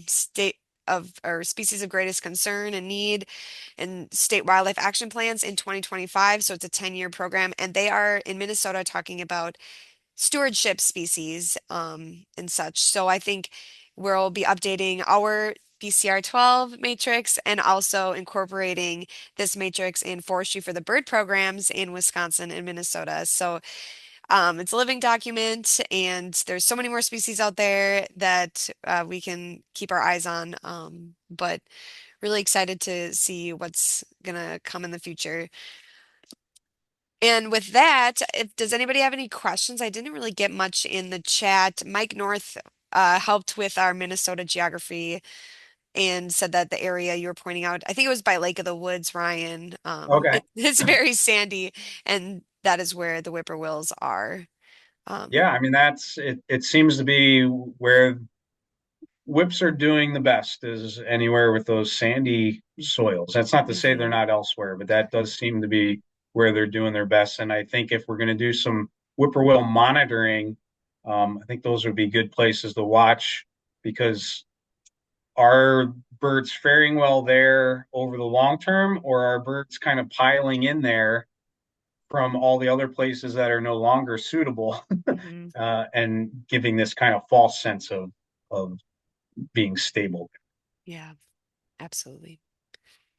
state of or species of greatest concern and need and state wildlife action plans in 2025. So it's a 10-year program, and they are in Minnesota talking about stewardship species and such. So I think we'll be updating our BCR 12 matrix and also incorporating this matrix in forestry for the bird programs in Wisconsin and Minnesota. So it's a living document, and there's so many more species out there that we can keep our eyes on. But really excited to see what's gonna come in the future. And with that, does anybody have any questions? I didn't really get much in the chat. Mike North helped with our Minnesota geography and said that the area you were pointing out, I think it was by Lake of the Woods, Ryan. Okay. It's very sandy, and that is where the whippoorwills are. Yeah, I mean that's it. It seems to be where whips are doing the best is anywhere with those sandy soils. That's not to say they're Mhm. not elsewhere, but that does seem to be where they're doing their best. And I think if we're going to do some whippoorwill monitoring, I think those would be good places to watch because are birds faring well there over the long term, or are birds kind of piling in there from all the other places that are no longer suitable Mhm. and giving this kind of false sense of being stable? Yeah, absolutely.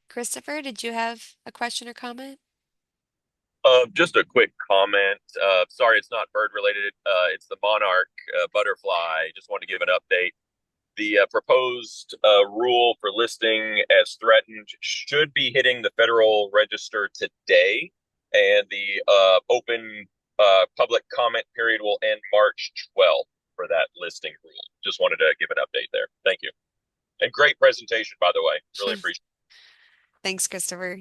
Christopher, did you have a question or comment? Just a quick comment. Sorry, it's not bird related. It's the monarch butterfly. Just wanted to give an update. The proposed rule for listing as threatened should be hitting the Federal Register today, and the open public comment period will end March 12th for that listing rule. Just wanted to give an update there. Thank you. And great presentation, by the way. Really appreciate Thanks, Christopher.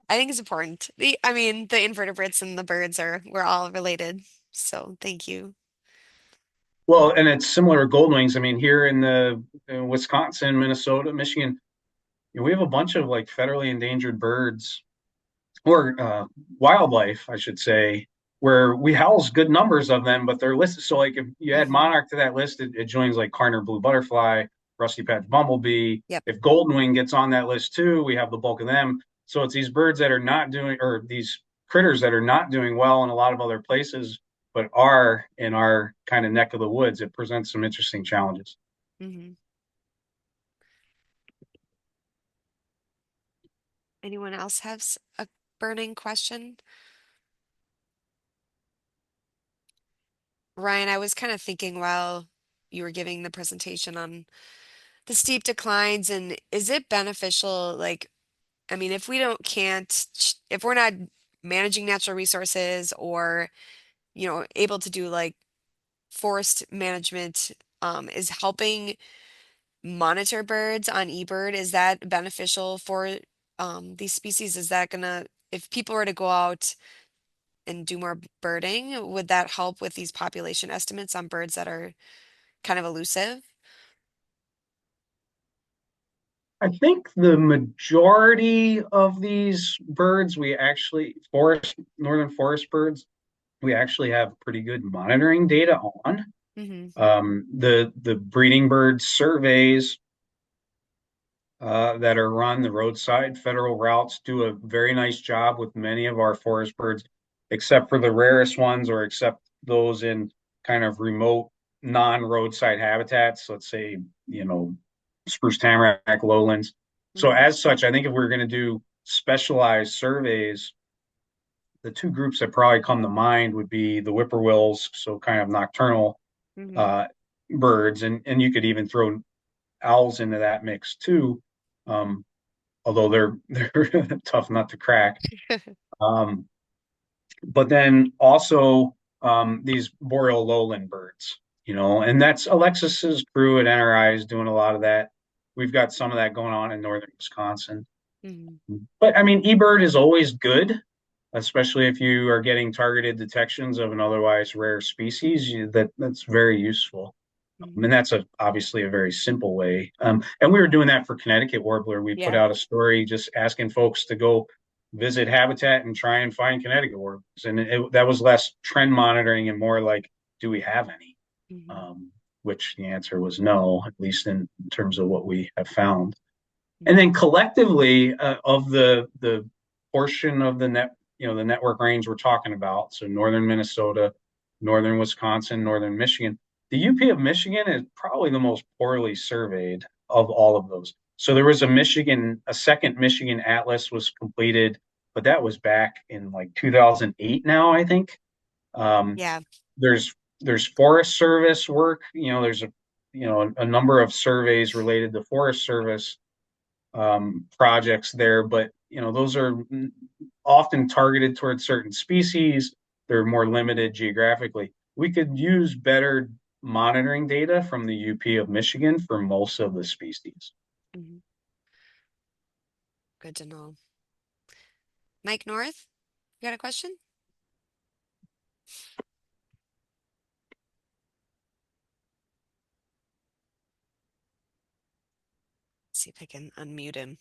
I think it's important. I mean, the invertebrates and the birds we're all related. So thank you. Well, and it's similar to gold wings. I mean, here in the in Wisconsin, Minnesota, Michigan, we have a bunch of like federally endangered birds or wildlife, I should say, where we house good numbers of them, but they're listed. So, like, if you add Hmm. monarch to that list, it joins like Carner blue butterfly, rusty patch bumblebee. Yep. If golden wing gets on that list too, we have the bulk of them. So it's these birds that are not doing, or these critters that are not doing well in a lot of other places, but are in our kind of neck of the woods. It presents some interesting challenges. Hmm. Anyone else have a burning question? Ryan, I was kind of thinking while you were giving the presentation on the steep declines, and is it beneficial, like I mean, if we don't can't if we're not managing natural resources or, able to do like forest management, is helping monitor birds on eBird, is that beneficial for these species? Is that gonna, if people were to go out and do more birding, would that help with these population estimates on birds that are kind of elusive? I think the majority of these birds, we actually, northern forest birds, we actually have pretty good monitoring data on. Hmm. The breeding bird surveys that are run, the roadside federal routes do a very nice job with many of our forest birds, except for the rarest ones or except those in kind of remote non-roadside habitats, let's say, spruce tamarack lowlands. So Hmm. as such, I think if we're going to do specialized surveys, the two groups that probably come to mind would be the whippoorwills, so kind of nocturnal Hmm. uh, birds, and you could even throw owls into that mix too. Um, Although they're tough nut to crack. Um, but then also these boreal lowland birds, and that's Alexis's crew at NRI is doing a lot of that. We've got some of that going on in northern Wisconsin. Hmm. But I mean, eBird is always good, especially if you are getting targeted detections of an otherwise rare species. That's very useful. And Hmm. that's obviously a very simple way. And we were doing that for Connecticut Warbler. We put Yeah. out a story just asking folks to go visit habitat and try and find Connecticut Warblers. And that was less trend monitoring and more like, do we have any? Hmm. Um, which the answer was no, at least in terms of what we have found. And Hmm. then collectively, of the portion of the network range we're talking about, so northern Minnesota, northern Wisconsin, northern Michigan, the UP of Michigan is probably the most poorly surveyed of all of those. So there was a second Michigan Atlas was completed, but that was back in like 2008 now, I think. Um, Yeah. there's there's Forest Service work, there's a number of surveys related to Forest Service projects there, but those are often targeted towards certain species. They're more limited geographically. We could use better monitoring data from the UP of Michigan for most of the species. Hmm. Good to know. Mike North, you got a question? Let's see if I can unmute him.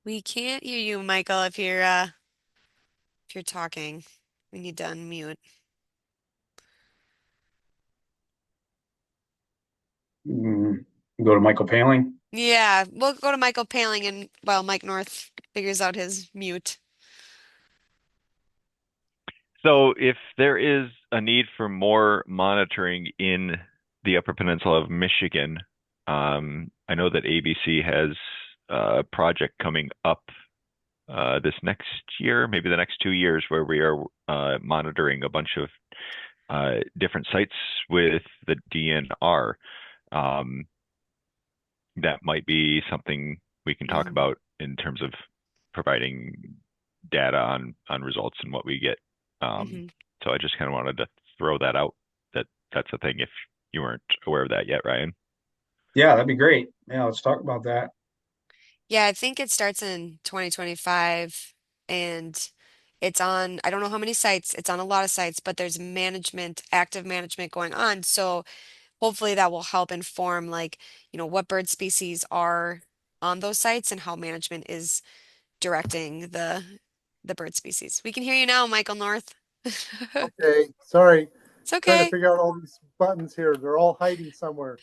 We can't hear you, Michael, if you're talking. We need to unmute. Mm, Go to Michael Paling. Yeah, we'll go to Michael Paling and while Mike North figures out his mute. So if there is a need for more monitoring in the Upper Peninsula of Michigan, I know that ABC has a project coming up this next year, maybe the next 2 years, where we are monitoring a bunch of different sites with the DNR. Um, that might be something we can talk Hmm. about in terms of providing data on results and what we get. Um, Hmm. so I just kind of wanted to throw that out that that's a thing if you weren't aware of that yet, Ryan. Yeah, that'd be great. Yeah, let's talk about that. Yeah, I think it starts in 2025 and it's on, I don't know how many sites, it's on a lot of sites, but there's active management going on. So hopefully that will help inform like, what bird species are on those sites and how management is directing the bird species. We can hear you now, Michael North. Okay, sorry. It's Trying to okay. figure out all these buttons here. They're all hiding somewhere.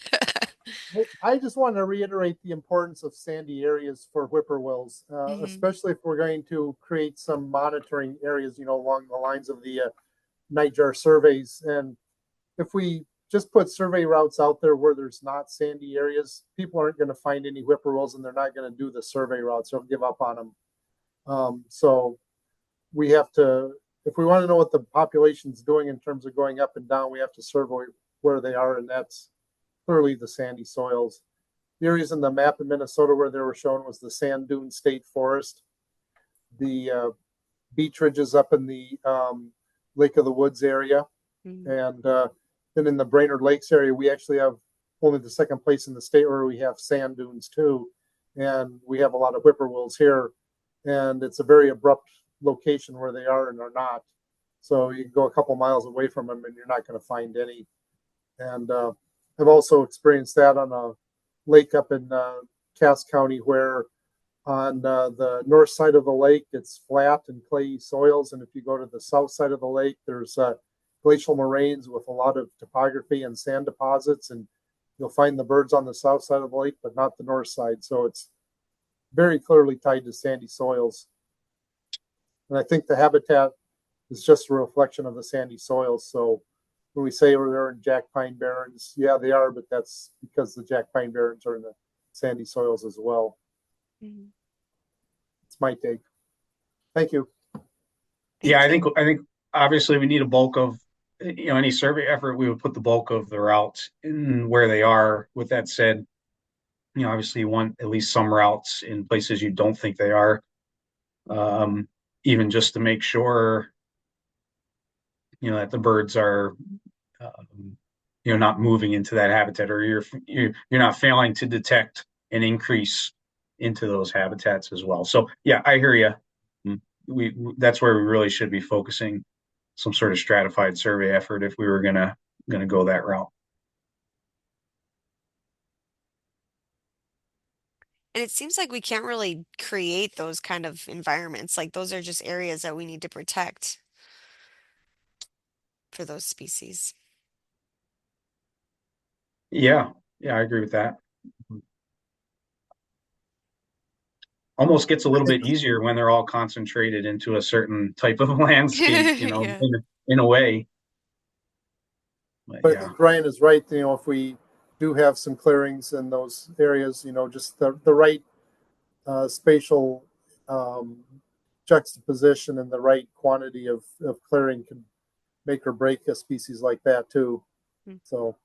I just want to reiterate the importance of sandy areas for whippoorwills, Hmm. especially if we're going to create some monitoring areas, along the lines of the nightjar surveys. And if we just put survey routes out there where there's not sandy areas, people aren't going to find any whippoorwills and they're not going to do the survey routes. They'll give up on them. So we have to, if we want to know what the population's doing in terms of going up and down, we have to survey where they are, and that's clearly the sandy soils. The areas in the map in Minnesota where they were shown was the Sand Dune State Forest, the beach ridges up in the Lake of the Woods area, Mhm. and then in the Brainerd Lakes area, we actually have only the second place in the state where we have sand dunes too, and we have a lot of whippoorwills here, and it's a very abrupt location where they are and are not. So you can go a couple miles away from them and you're not going to find any. And I've also experienced that on a lake up in Cass County where on the north side of the lake, it's flat and clayey soils. And if you go to the south side of the lake, there's glacial moraines with a lot of topography and sand deposits. And you'll find the birds on the south side of the lake, but not the north side. So it's very clearly tied to sandy soils. And I think the habitat is just a reflection of the sandy soils. So when we say they're in jack pine barrens, yeah, they are, but that's because the jack pine barrens are in the sandy soils as well. Mhm. It's my take. Thank you. Yeah, Thank you. I think obviously we need a bulk of any survey effort. We would put the bulk of the routes in where they are. With that said, obviously you want at least some routes in places you don't think they are, um, even just to make sure that the birds are not moving into that habitat, or you're not failing to detect an increase into those habitats as well. So yeah, I hear you. We That's where we really should be focusing some sort of stratified survey effort if we were gonna go that route. And it seems like we can't really create those kind of environments. Like those are just areas that we need to protect for those species. Yeah, yeah, I agree with that. Almost gets a little bit easier when they're all concentrated into a certain type of landscape, Yeah. in a way. But But I yeah. think Ryan is right. If we do have some clearings in those areas, just the right spatial um, juxtaposition and the right quantity of clearing can make or break a species like that too. So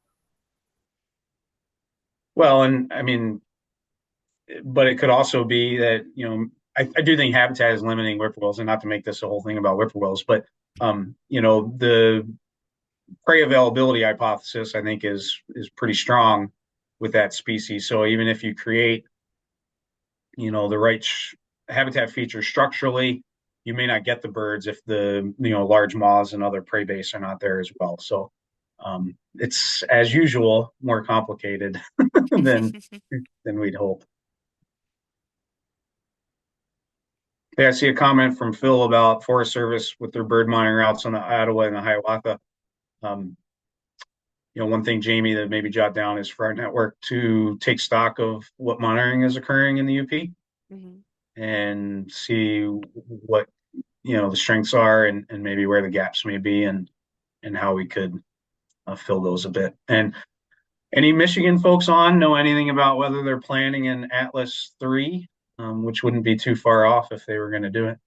Well, and I mean, but it could also be that, I do think habitat is limiting whippoorwills, and not to make this a whole thing about whippoorwills, but the prey availability hypothesis, I think, is pretty strong with that species. So even if you create, the right habitat features structurally, you may not get the birds if the large moths and other prey base are not there as well. So it's, as usual, more complicated than we'd hope. Yeah, I see a comment from Phil about Forest Service with their bird monitoring routes on the Ottawa and the Hiawatha. Um, one thing, Jamie, that maybe jot down is for our network to take stock of what monitoring is occurring in the UP Mhm. and see what the strengths are, and maybe where the gaps may be, and how we could fill those a bit. And any Michigan folks know anything about whether they're planning an Atlas 3, which wouldn't be too far off if they were going to do it?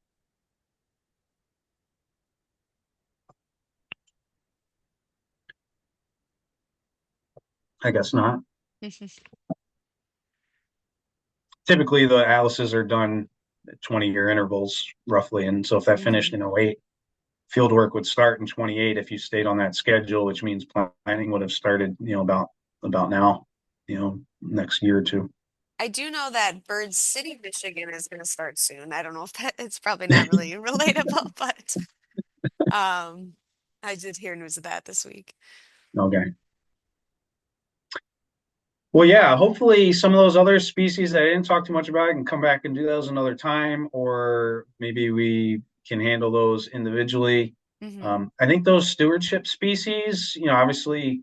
I guess not. Typically, the atlases are done at 20-year intervals roughly. And so if that finished Mhm. in 08, field work would start in 28 if you stayed on that schedule, which means planning would have started, about now, next year or two. I do know that Bird City, Michigan is going to start soon. I don't know if that it's probably not really relatable, but um, I did hear news of that this week. Okay. Well, yeah, hopefully some of those other species that I didn't talk too much about can come back and do those another time, or maybe we can handle those individually. Hmm. I think those stewardship species, obviously,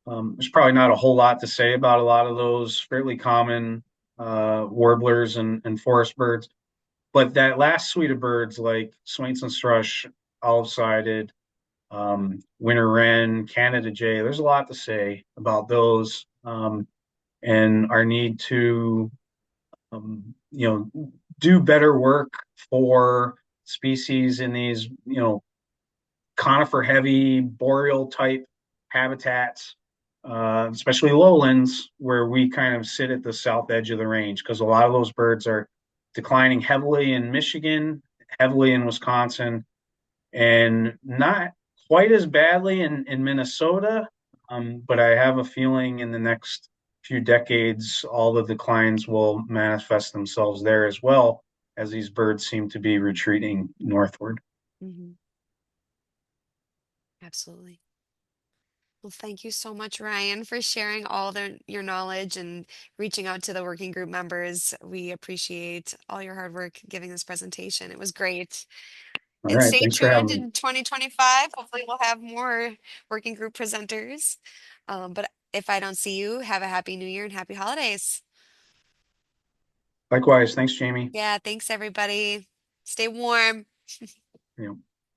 there's probably not a whole lot to say about a lot of those fairly common warblers and forest birds. But that last suite of birds, like Swainson's thrush, olive-sided, winter wren, Canada jay, there's a lot to say about those. And our need to do better work for species in these conifer heavy boreal type habitats, especially lowlands, where we kind of sit at the south edge of the range, because a lot of those birds are declining heavily in Michigan, heavily in Wisconsin, and not quite as badly in Minnesota. But I have a feeling in the next few decades, all the declines will manifest themselves there as well, as these birds seem to be retreating northward. Hmm. Absolutely. Well, thank you so much, Ryan, for sharing all your knowledge and reaching out to the working group members. We appreciate all your hard work giving this presentation. It was great. All And right, stay thanks for tuned having me. in 2025. Hopefully, we'll have more working group presenters. But if I don't see you, have a happy new year and happy holidays. Likewise, thanks, Jamie. Yeah, thanks, everybody. Stay warm. You know.